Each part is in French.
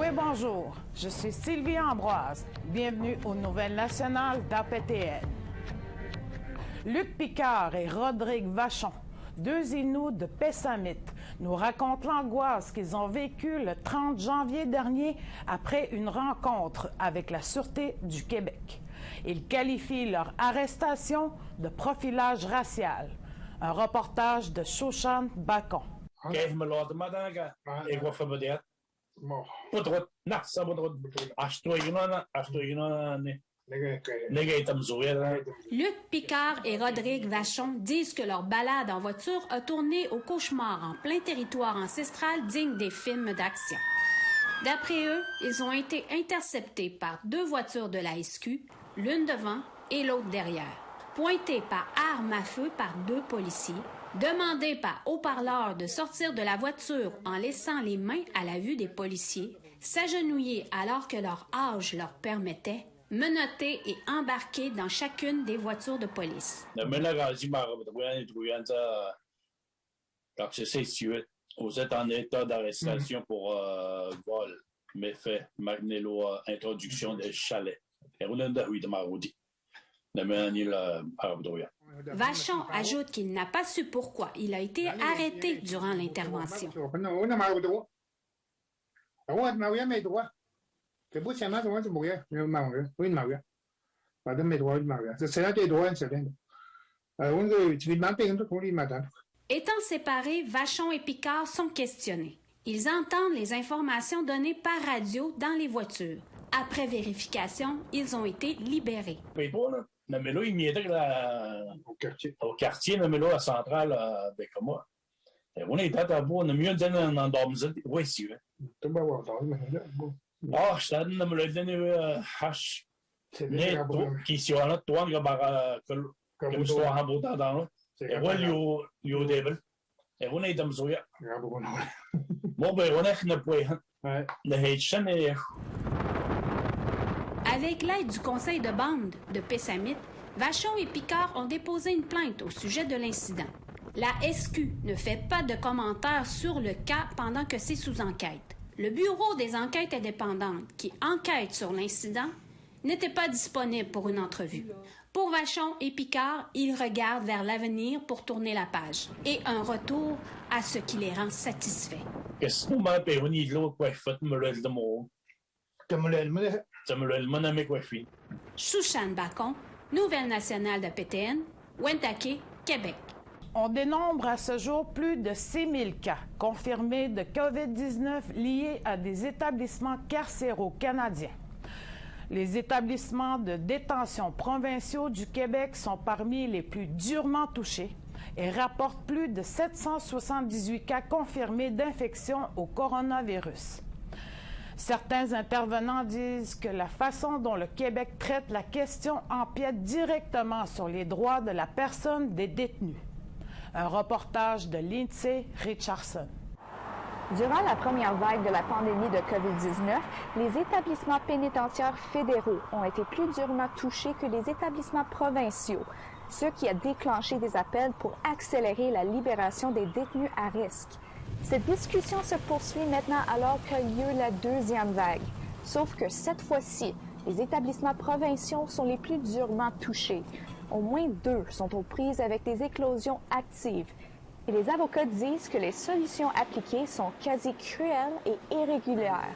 Oui, bonjour. Je suis Sylvie Ambroise. Bienvenue aux Nouvelles nationales d'APTN. Luc Picard et Rodrigue Vachon, deux Inuits de Pessamit, nous racontent l'angoisse qu'ils ont vécue le 30 janvier dernier après une rencontre avec la Sûreté du Québec. Ils qualifient leur arrestation de profilage racial. Un reportage de Shoshan Bacon. Luc Picard et Rodrigue Vachon disent que leur balade en voiture a tourné au cauchemar en plein territoire ancestral digne des films d'action. D'après eux, ils ont été interceptés par deux voitures de la SQ, l'une devant et l'autre derrière, pointés par arme à feu par deux policiers, demandés par haut-parleur de sortir de la voiture en laissant les mains à la vue des policiers, s'agenouiller alors que leur âge leur permettait, menottés et embarqués dans chacune des voitures de police. Vous êtes en état d'arrestation pour vol, méfait, Magnello, introduction des chalets. Vachon ajoute qu'il n'a pas su pourquoi il a été arrêté durant l'intervention. Étant séparés, Vachon et Picard sont questionnés. Ils entendent les informations données par radio dans les voitures. Après vérification, ils ont été libérés. Au quartier, la centrale à Bécama. On est à bout, on a mieux donné un endormissement. Oui, si. Ah, je t'ai donné H. Qui sont là, toi, comme je en beau temps dans l'eau. Et voilà, il y a des belles. Et on est dans Zoya. Bon, ben, on est le Haitian et. Avec l'aide du conseil de bande de Pessamit, Vachon et Picard ont déposé une plainte au sujet de l'incident. La SQ ne fait pas de commentaires sur le cas pendant que c'est sous enquête. Le Bureau des enquêtes indépendantes, qui enquête sur l'incident, n'était pas disponible pour une entrevue. Pour Vachon et Picard, ils regardent vers l'avenir pour tourner la page et un retour à ce qui les rend satisfaits. Shoshan Bacon, Nouvelle nationale de PTN, Wendake, Québec. On dénombre à ce jour plus de 6000 cas confirmés de COVID-19 liés à des établissements carcéraux canadiens. Les établissements de détention provinciaux du Québec sont parmi les plus durement touchés et rapportent plus de 778 cas confirmés d'infection au coronavirus. Certains intervenants disent que la façon dont le Québec traite la question empiète directement sur les droits de la personne des détenus. Un reportage de Lindsay Richardson. Durant la première vague de la pandémie de COVID-19, les établissements pénitentiaires fédéraux ont été plus durement touchés que les établissements provinciaux, ce qui a déclenché des appels pour accélérer la libération des détenus à risque. Cette discussion se poursuit maintenant alors qu'a lieu la deuxième vague, sauf que cette fois-ci, les établissements provinciaux sont les plus durement touchés. Au moins 2 sont aux prises avec des éclosions actives. Et les avocats disent que les solutions appliquées sont quasi cruelles et irrégulières.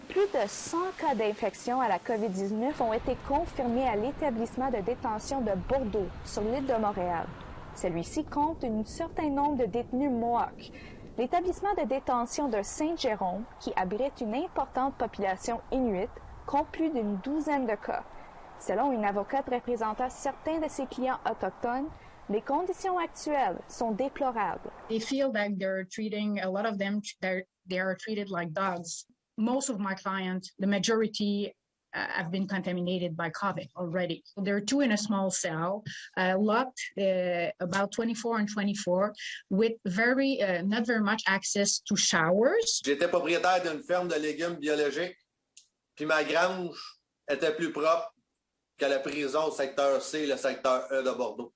Plus de 100 cas d'infection à la COVID-19 ont été confirmés à l'établissement de détention de Bordeaux, sur l'île de Montréal. Celui-ci compte un certain nombre de détenus Mohawks. L'établissement de détention de Saint-Jérôme, qui abrite une importante population inuite, compte plus d'une douzaine de cas. Selon une avocate représentant certains de ses clients autochtones, les conditions actuelles sont déplorables. They feel that they're treating, a lot of them, they are treated like dogs. Most of my clients, the majority have been contaminated by COVID already. So there are 2 in a small cell, locked about 24 and 24, with not very much access to showers. J'étais propriétaire d'une ferme de légumes biologiques, puis ma grange était plus propre que la prison secteur C, le secteur E de Bordeaux.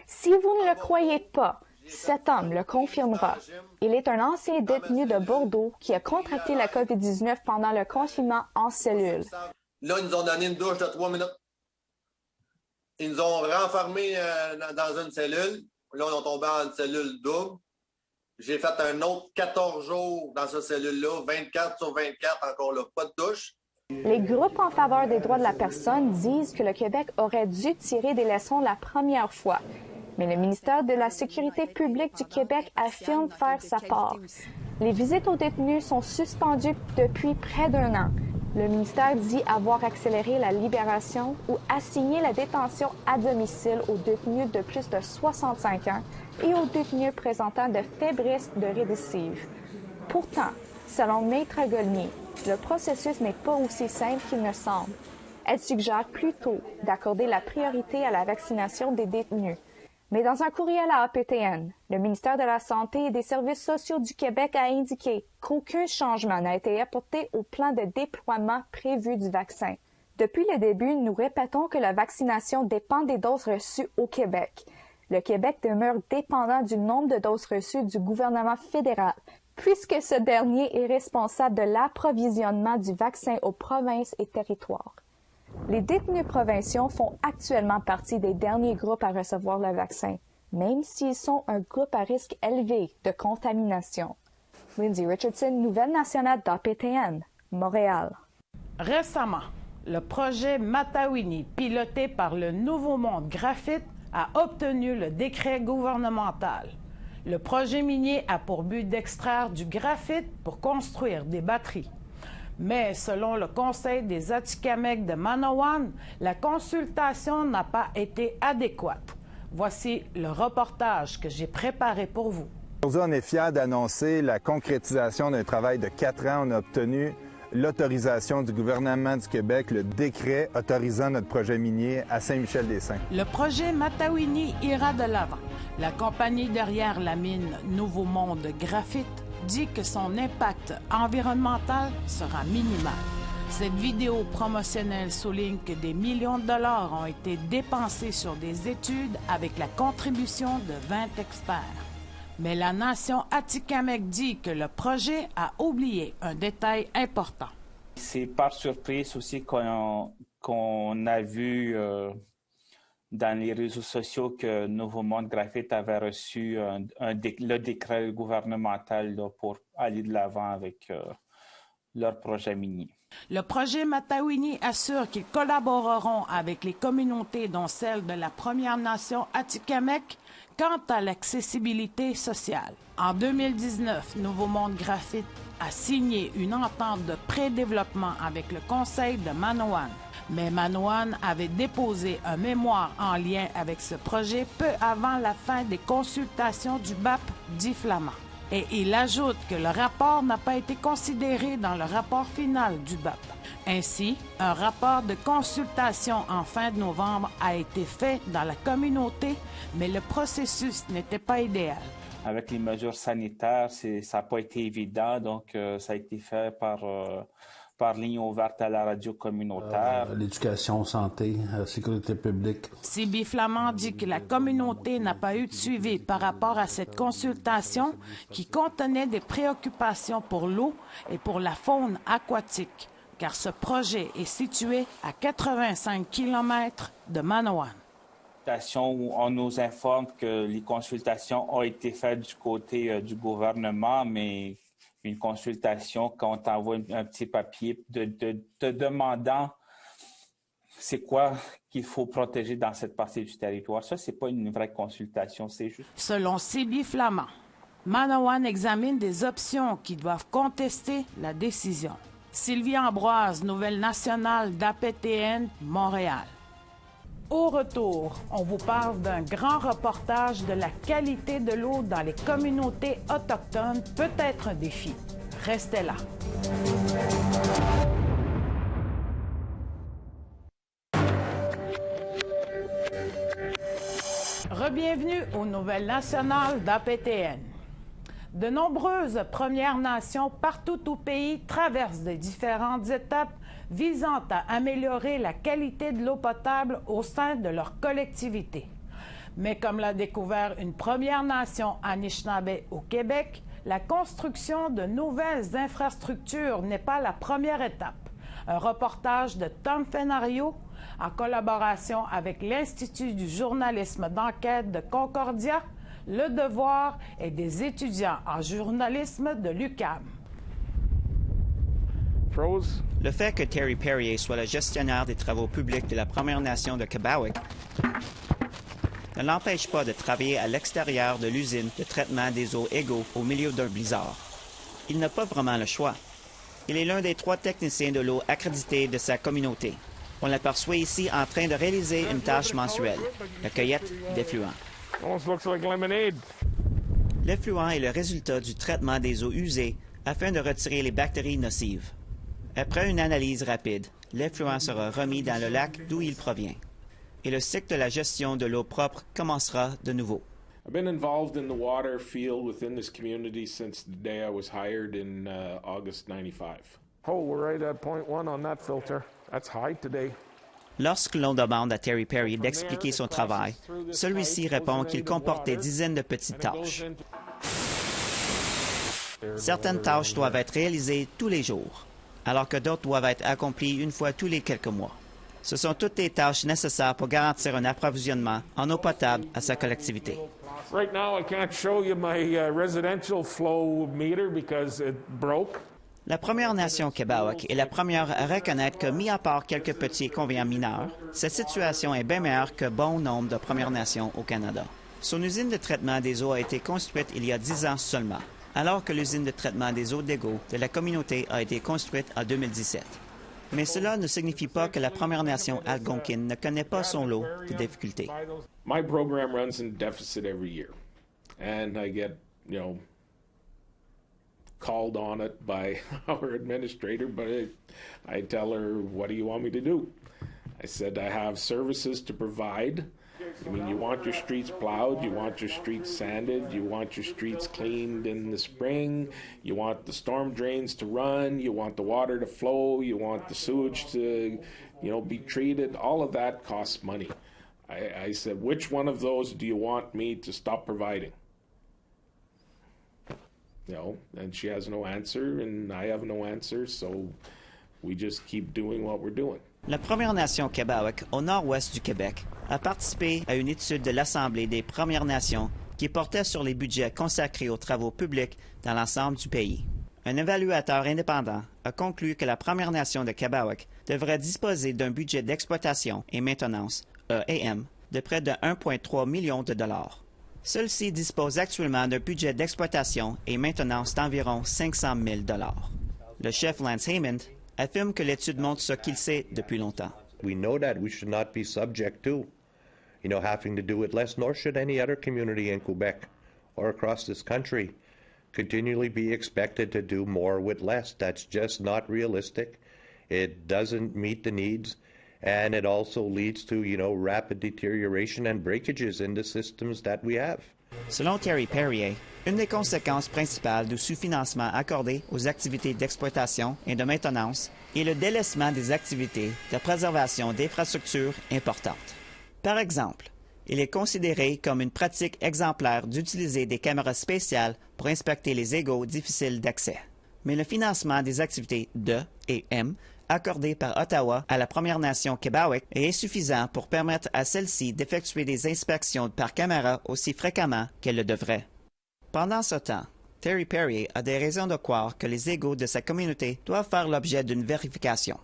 Si vous ne le croyez pas, Cet homme le confirmera. Il est un ancien détenu de Bordeaux qui a contracté la COVID-19 pendant le confinement en cellule. Là, ils nous ont donné une douche de 3 minutes. Ils nous ont renfermés dans une cellule. Là, on est tombé en cellule double. J'ai fait un autre 14 jours dans cette cellule-là, 24 sur 24, encore là, pas de douche. Les groupes en faveur des droits de la personne disent que le Québec aurait dû tirer des leçons la première fois. Mais le ministère de la Sécurité publique du Québec affirme faire sa part. Les visites aux détenus sont suspendues depuis près d'1 an. Le ministère dit avoir accéléré la libération ou assigné la détention à domicile aux détenus de plus de 65 ans et aux détenus présentant de faibles risques de récidive. Pourtant, selon Maître Golnier, le processus n'est pas aussi simple qu'il ne semble. Elle suggère plutôt d'accorder la priorité à la vaccination des détenus. Mais dans un courriel à APTN, le ministère de la Santé et des Services sociaux du Québec a indiqué qu'aucun changement n'a été apporté au plan de déploiement prévu du vaccin. Depuis le début, nous répétons que la vaccination dépend des doses reçues au Québec. Le Québec demeure dépendant du nombre de doses reçues du gouvernement fédéral, puisque ce dernier est responsable de l'approvisionnement du vaccin aux provinces et territoires. Les détenus provinciaux font actuellement partie des derniers groupes à recevoir le vaccin, même s'ils sont un groupe à risque élevé de contamination. Lindsay Richardson, Nouvelle nationale d'APTN, Montréal. Récemment, le projet Matawini, piloté par le Nouveau Monde Graphite, a obtenu le décret gouvernemental. Le projet minier a pour but d'extraire du graphite pour construire des batteries. Mais selon le Conseil des Atikamekw de Manawan, la consultation n'a pas été adéquate. Voici le reportage que j'ai préparé pour vous. Aujourd'hui, on est fiers d'annoncer la concrétisation d'un travail de 4 ans. On a obtenu l'autorisation du gouvernement du Québec, le décret autorisant notre projet minier à Saint-Michel-des-Saints. Le projet Matawini ira de l'avant. La compagnie derrière la mine Nouveau Monde Graphite dit que son impact environnemental sera minimal. Cette vidéo promotionnelle souligne que des millions de dollars ont été dépensés sur des études avec la contribution de 20 experts. Mais la nation Atikamekw dit que le projet a oublié un détail important. C'est par surprise aussi qu'on a vu dans les réseaux sociaux que Nouveau Monde Graphite avait reçu le décret gouvernemental là, pour aller de l'avant avec leur projet minier. Le projet Matawini assure qu'ils collaboreront avec les communautés, dont celle de la Première Nation Atikamekw, quant à l'accessibilité sociale. En 2019, Nouveau Monde Graphite a signé une entente de pré-développement avec le Conseil de Manawan. Mais Manawan avait déposé un mémoire en lien avec ce projet peu avant la fin des consultations du BAP dit flamand. Et il ajoute que le rapport n'a pas été considéré dans le rapport final du BAP. Ainsi, un rapport de consultation en fin de novembre a été fait dans la communauté, mais le processus n'était pas idéal. Avec les mesures sanitaires, ça n'a pas été évident, donc ça a été fait par ligne ouverte à la radio communautaire. L'éducation, santé, sécurité publique. CB Flamand dit que la communauté n'a pas eu de suivi par rapport à cette consultation qui contenait des préoccupations pour l'eau et pour la faune aquatique, car ce projet est situé à 85 km de Manawan. Où on nous informe que les consultations ont été faites du côté du gouvernement, mais une consultation, quand on t'envoie un petit papier te demandant c'est quoi qu'il faut protéger dans cette partie du territoire. Ça, c'est pas une vraie consultation, c'est juste... Selon CB Flamand, Manawan examine des options qui doivent contester la décision. Sylvie Ambroise, Nouvelle nationale d'APTN, Montréal. Au retour, on vous parle d'un grand reportage de la qualité de l'eau dans les communautés autochtones, peut-être un défi. Restez là. Rebienvenue aux Nouvelles nationales d'APTN. De nombreuses Premières Nations partout au pays traversent des différentes étapes visant à améliorer la qualité de l'eau potable au sein de leur collectivité. Mais comme l'a découvert une Première Nation Anishinaabe au Québec, la construction de nouvelles infrastructures n'est pas la première étape. Un reportage de Tom Fenario en collaboration avec l'Institut du journalisme d'enquête de Concordia, Le Devoir et des étudiants en journalisme de l'UQAM. Le fait que Terry Perrier soit le gestionnaire des travaux publics de la Première Nation de Kebawik ne l'empêche pas de travailler à l'extérieur de l'usine de traitement des eaux égaux au milieu d'un blizzard. Il n'a pas vraiment le choix. Il est l'un des 3 techniciens de l'eau accrédités de sa communauté. On l'aperçoit ici en train de réaliser une tâche mensuelle, la cueillette d'effluents. L'effluent est le résultat du traitement des eaux usées afin de retirer les bactéries nocives. Après une analyse rapide, l'effluent sera remis dans le lac d'où il provient. Et le cycle de la gestion de l'eau propre commencera de nouveau. I've been involved in the water field within this community since the day I was hired in August 95. Oh, we're right at 0.1 on that filter. That's high today. Lorsque l'on demande à Terry Perry d'expliquer son travail, celui-ci répond qu'il comporte des dizaines de petites tâches. Certaines tâches doivent être réalisées tous les jours, alors que d'autres doivent être accomplies une fois tous les quelques mois. Ce sont toutes les tâches nécessaires pour garantir un approvisionnement en eau potable à sa collectivité. Right now, I can't show you my residential flow meter because it broke. La Première Nation Kebawik est la première à reconnaître que, mis à part quelques petits inconvénients mineurs, cette situation est bien meilleure que bon nombre de Premières Nations au Canada. Son usine de traitement des eaux a été construite il y a 10 ans seulement, alors que l'usine de traitement des eaux d'égaux de la communauté a été construite en 2017. Mais cela ne signifie pas que la Première Nation algonquine ne connaît pas son lot de difficultés. My program runs in deficit every year, and I get, called on it by our administrator, but I tell her, what do you want me to do? I said, I have services to provide. I mean, you want your streets plowed, you want your streets sanded, you want your streets cleaned in the spring, you want the storm drains to run, you want the water to flow, you want the sewage to, be treated. All of that costs money. I said, which one of those do you want me to stop providing? And she has no answer, and I have no answer, so we just keep doing what we're doing. La Première Nation Kebawik, au nord-ouest du Québec, a participé à une étude de l'Assemblée des Premières Nations qui portait sur les budgets consacrés aux travaux publics dans l'ensemble du pays. Un évaluateur indépendant a conclu que la Première Nation de Kebawik devrait disposer d'un budget d'exploitation et maintenance, EAM, de près de 1,3 million de dollars. Celle-ci dispose actuellement d'un budget d'exploitation et maintenance d'environ 500 000 dollars. Le chef Lance Haymond affirme que l'étude montre ce qu'il sait depuis longtemps. We know that we should not be subject to, having to do with less, nor should any other community in Quebec or across this country continually be expected to do more with less. That's just not realistic. It doesn't meet the needs, and it also leads to, rapid deterioration and breakages in the systems that we have. Selon Terry Perrier, une des conséquences principales du sous-financement accordé aux activités d'exploitation et de maintenance est le délaissement des activités de préservation d'infrastructures importantes. Par exemple, il est considéré comme une pratique exemplaire d'utiliser des caméras spéciales pour inspecter les égouts difficiles d'accès. Mais le financement des activités de et M accordé par Ottawa à la Première Nation Kebawik est insuffisant pour permettre à celle-ci d'effectuer des inspections par caméra aussi fréquemment qu'elle le devrait. Pendant ce temps, Terry Perrier a des raisons de croire que les égouts de sa communauté doivent faire l'objet d'une vérification.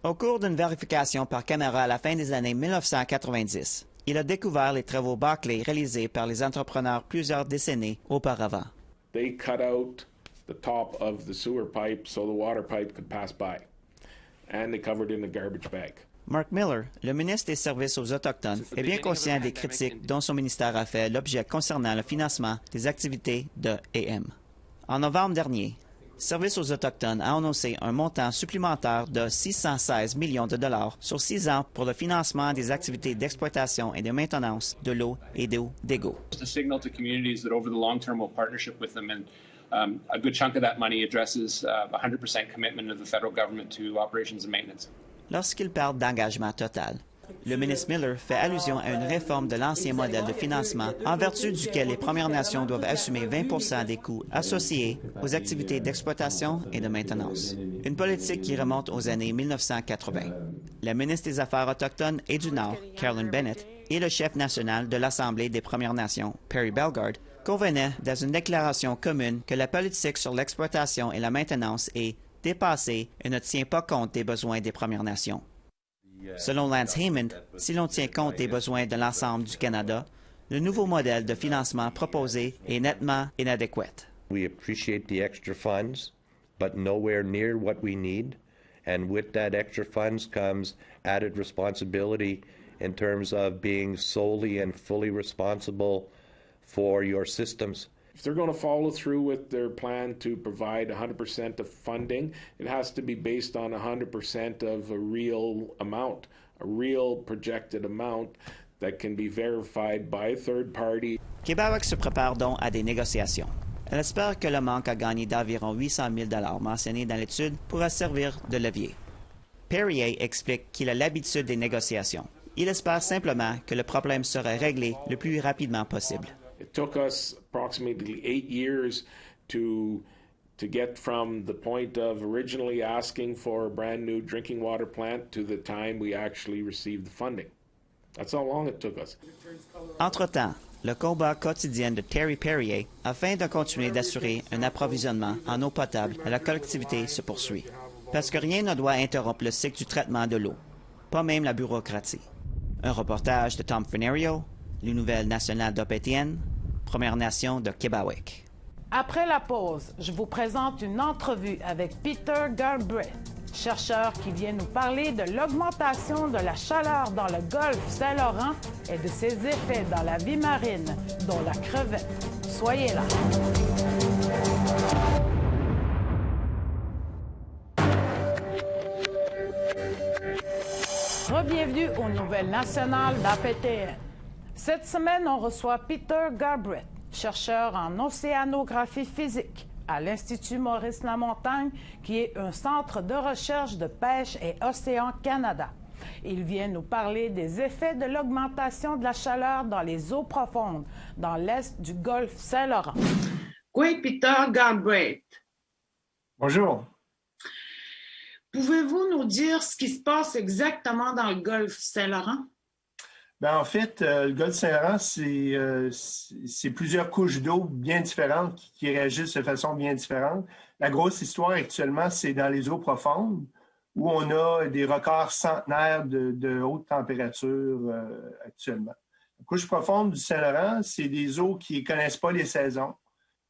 Au cours d'une vérification par caméra à la fin des années 1990, il a découvert les travaux bâclés réalisés par les entrepreneurs plusieurs décennies auparavant. They cut out the top of the sewer pipe so the water pipe could pass by. And they covered in a garbage bag. Mark Miller, le ministre des Services aux Autochtones, est bien conscient des critiques dont son ministère a fait l'objet concernant le financement des activités de AM. En novembre dernier, Services aux Autochtones a annoncé un montant supplémentaire de 616 millions de dollars sur 6 ans pour le financement des activités d'exploitation et de maintenance de l'eau et d'eau d'égouts. A good chunk of that money addresses 100% commitment of the federal government to operations and maintenance. Lorsqu'il parle d'engagement total, Le ministre Miller fait allusion à une réforme de l'ancien modèle de financement en vertu duquel les Premières Nations doivent assumer 20 des coûts associés aux activités d'exploitation et de maintenance. Une politique qui remonte aux années 1980. La ministre des Affaires autochtones et du Nord, Carolyn Bennett, et le chef national de l'Assemblée des Premières Nations, Perry Bellegarde, convenaient dans une déclaration commune que la politique sur l'exploitation et la maintenance est dépassée et ne tient pas compte des besoins des Premières Nations. Selon Lance Haymond, si l'on tient compte des besoins de l'ensemble du Canada, le nouveau modèle de financement proposé est nettement inadéquat. We appreciate the extra funds, but nowhere near what we need. And with that extra funds comes added responsibility in terms of being solely and fully responsible for your systems. If they're going to follow through with their plan to provide 100% of funding, it has to be based on 100% of a real amount, a real projected amount that can be verified by a third party. Québec se prépare donc à des négociations. Elle espère que le manque à gagner d'environ 800 000 mentionné dans l'étude pourra servir de levier. Perrier explique qu'il a l'habitude des négociations. Il espère simplement que le problème sera réglé le plus rapidement possible. It took us approximately 8 years to get from the point of originally asking for a brand new drinking water plant to the time we actually received the funding. That's how long it took us. Entre-temps, le combat quotidien de Terry Perrier afin de continuer d'assurer un approvisionnement en eau potable à la collectivité se poursuit. Parce que rien ne doit interrompre le cycle du traitement de l'eau, pas même la bureaucratie. Un reportage de Tom Fernerio, les Nouvelles nationales d'Opétienne, Première Nation de Québec. Après la pause, je vous présente une entrevue avec Peter Galbraith, chercheur qui vient nous parler de l'augmentation de la chaleur dans le golfe Saint-Laurent et de ses effets dans la vie marine, dont la crevette. Soyez là. Bienvenue aux Nouvelles nationales d'APTN. Cette semaine, on reçoit Peter Galbraith, chercheur en océanographie physique à l'Institut Maurice-Lamontagne, qui est un centre de recherche de pêche et Océan Canada. Il vient nous parler des effets de l'augmentation de la chaleur dans les eaux profondes, dans l'est du golfe Saint-Laurent. Oui, Peter Galbraith. Bonjour. Pouvez-vous nous dire ce qui se passe exactement dans le golfe Saint-Laurent? Bien, en fait, le golfe Saint-Laurent, c'est plusieurs couches d'eau bien différentes qui réagissent de façon bien différente. La grosse histoire actuellement, c'est dans les eaux profondes où on a des records centenaires de haute température actuellement. La couche profonde du Saint-Laurent, c'est des eaux qui ne connaissent pas les saisons.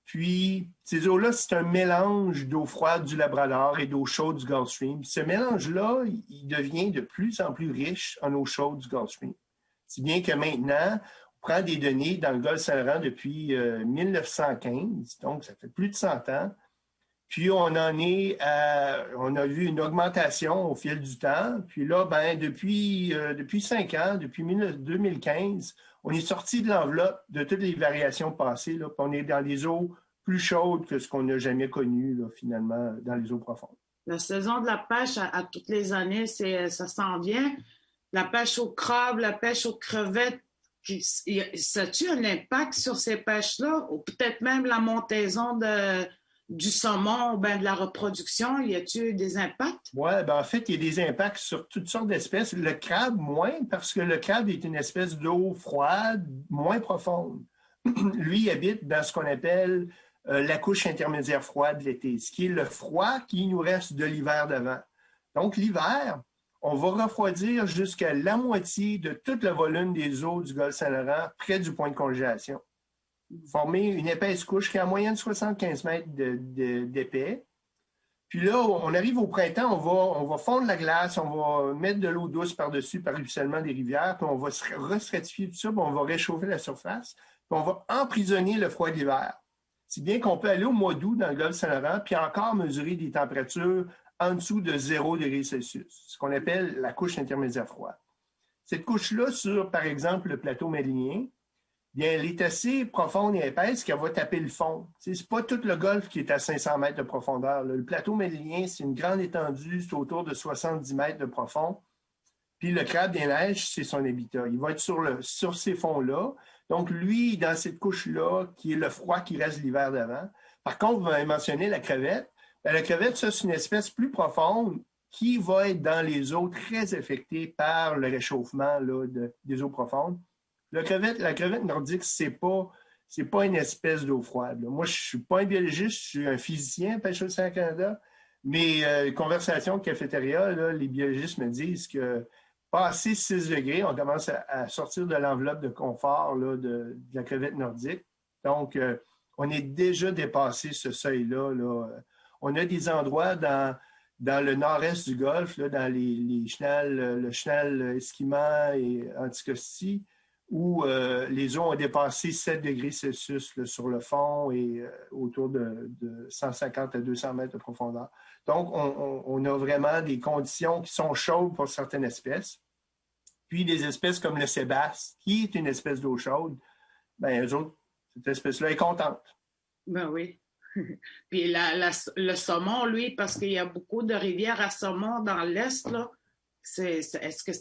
Puis, ces eaux-là, c'est un mélange d'eau froide du Labrador et d'eau chaude du Gulf Stream. Ce mélange-là, il devient de plus en plus riche en eau chaude du Gulf Stream. Si bien que maintenant, on prend des données dans le golfe Saint-Laurent depuis 1915, donc ça fait plus de 100 ans. Puis, on a vu une augmentation au fil du temps. Puis là, depuis 5 ans, depuis 2015, on est sorti de l'enveloppe de toutes les variations passées. Là, puis on est dans des eaux plus chaudes que ce qu'on n'a jamais connu, là, finalement, dans les eaux profondes. La saison de la pêche, à toutes les années, ça s'en vient. La pêche au crabe, la pêche aux crevettes, ça a-tu un impact sur ces pêches-là? Ou peut-être même la montaison du saumon, de la reproduction, y a-t-il des impacts? Oui, en fait, il y a des impacts sur toutes sortes d'espèces. Le crabe, moins, parce que le crabe est une espèce d'eau froide, moins profonde. Lui, il habite dans ce qu'on appelle la couche intermédiaire froide l'été, ce qui est le froid qui nous reste de l'hiver d'avant. Donc, l'hiver, on va refroidir jusqu'à la moitié de tout le volume des eaux du golfe Saint-Laurent près du point de congélation. Former une épaisse couche qui a en moyenne 75 mètres d'épais. Puis là, on arrive au printemps, on va fondre la glace, on va mettre de l'eau douce par-dessus par ruissellement des rivières, puis on va restratifier tout ça, puis on va réchauffer la surface, puis on va emprisonner le froid d'hiver. Si bien qu'on peut aller au mois d'août dans le golfe Saint-Laurent, puis encore mesurer des températures en dessous de 0 degré Celsius, ce qu'on appelle la couche intermédiaire froide. Cette couche-là, sur, par exemple, le plateau mélinien, bien, elle est assez profonde et épaisse qu'elle va taper le fond. Ce n'est pas tout le golfe qui est à 500 mètres de profondeur. Le plateau mélinien, c'est une grande étendue, c'est autour de 70 mètres de profond. Puis le crabe des neiges, c'est son habitat. Il va être sur ces fonds-là. Donc, lui, dans cette couche-là, qui est le froid qui reste l'hiver d'avant. Par contre, vous avez mentionné la crevette. Bien, la crevette, ça, c'est une espèce plus profonde qui va être dans les eaux très affectées par le réchauffement là, des eaux profondes. La crevette nordique, c'est pas une espèce d'eau froide. Là. Moi, je suis pas un biologiste, je suis un physicien, Pêche Océan Canada. Mais conversation de cafétéria, là, les biologistes me disent que passé 6 degrés, on commence à sortir de l'enveloppe de confort là, de la crevette nordique. Donc, on est déjà dépassé ce seuil-là. Là. On a des endroits dans le nord-est du Golfe, là, dans les chenals, le chenal Esquimalt et Anticosti, où les eaux ont dépassé 7 degrés Celsius là, sur le fond et autour de 150 à 200 mètres de profondeur. Donc, on a vraiment des conditions qui sont chaudes pour certaines espèces. Puis, des espèces comme le sébasse, qui est une espèce d'eau chaude, bien, eux autres, cette espèce-là est contente. Ben oui. Puis le saumon, lui, parce qu'il y a beaucoup de rivières à saumon dans l'Est, là, est-ce que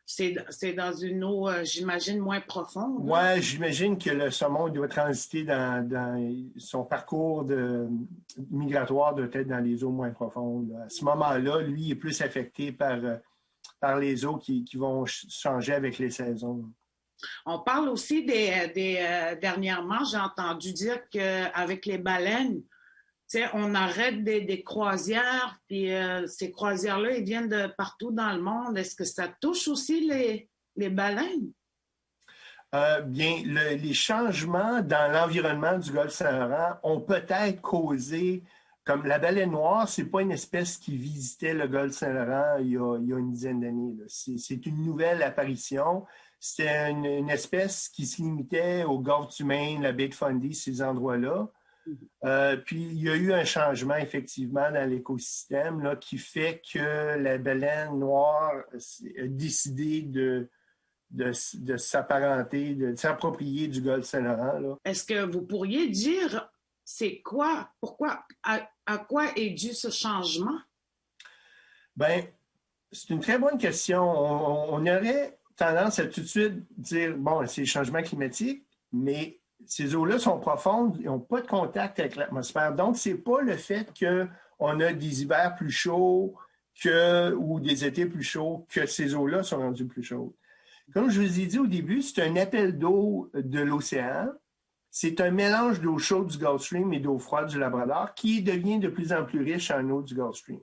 c'est dans une eau, j'imagine, moins profonde? Oui, j'imagine que le saumon doit transiter dans son parcours migratoire, doit être dans les eaux moins profondes. À ce moment-là, lui, il est plus affecté par les eaux qui vont changer avec les saisons. On parle aussi dernièrement, j'ai entendu dire qu'avec les baleines, on arrête des croisières, puis ces croisières-là, ils viennent de partout dans le monde. Est-ce que ça touche aussi les baleines? Bien, les changements dans l'environnement du golfe Saint-Laurent ont peut-être causé, comme la baleine noire, c'est pas une espèce qui visitait le golfe Saint-Laurent il y a une dizaine d'années. C'est une nouvelle apparition. C'était une espèce qui se limitait au golfe du Maine, la baie de Fundy, ces endroits-là. Puis, il y a eu un changement, effectivement, dans l'écosystème là, qui fait que la baleine noire a décidé de s'apparenter, de s'approprier du golfe Saint-Laurent. Là. Est-ce que vous pourriez dire pourquoi, à quoi est dû ce changement? Bien, c'est une très bonne question. On aurait tendance à tout de suite dire, bon, c'est le changement climatique, mais ces eaux-là sont profondes, ils n'ont pas de contact avec l'atmosphère. Donc, ce n'est pas le fait qu'on a des hivers plus chauds ou des étés plus chauds que ces eaux-là sont rendues plus chaudes. Comme je vous ai dit au début, c'est un appel d'eau de l'océan. C'est un mélange d'eau chaude du Gulf Stream et d'eau froide du Labrador qui devient de plus en plus riche en eau du Gulf Stream.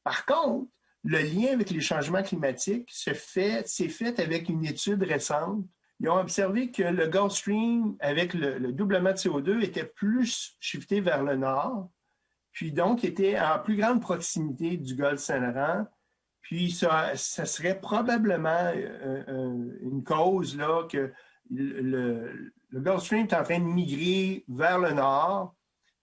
Par contre, le lien avec les changements climatiques s'est fait avec une étude récente. Ils ont observé que le Gulf Stream, avec le doublement de CO2, était plus shifté vers le nord, puis donc était en plus grande proximité du Golfe Saint-Laurent. Puis ça serait probablement une cause là, que le Gulf Stream est en train de migrer vers le nord.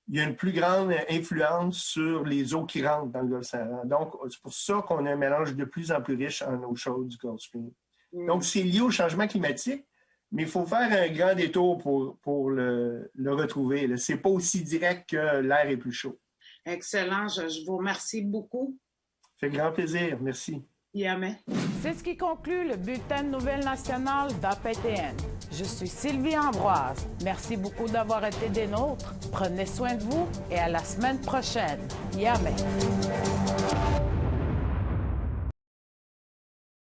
Il y a une plus grande influence sur les eaux qui rentrent dans le Golfe Saint-Laurent. Donc, c'est pour ça qu'on a un mélange de plus en plus riche en eau chaude du Gulf Stream. Donc, c'est lié au changement climatique, mais il faut faire un grand détour pour le retrouver. Ce n'est pas aussi direct que l'air est plus chaud. Excellent. Je vous remercie beaucoup. Ça fait grand plaisir. Merci. Yamé. C'est ce qui conclut le bulletin de nouvelles nationales d'APTN. Je suis Sylvie Ambroise. Merci beaucoup d'avoir été des nôtres. Prenez soin de vous et à la semaine prochaine. Yamé.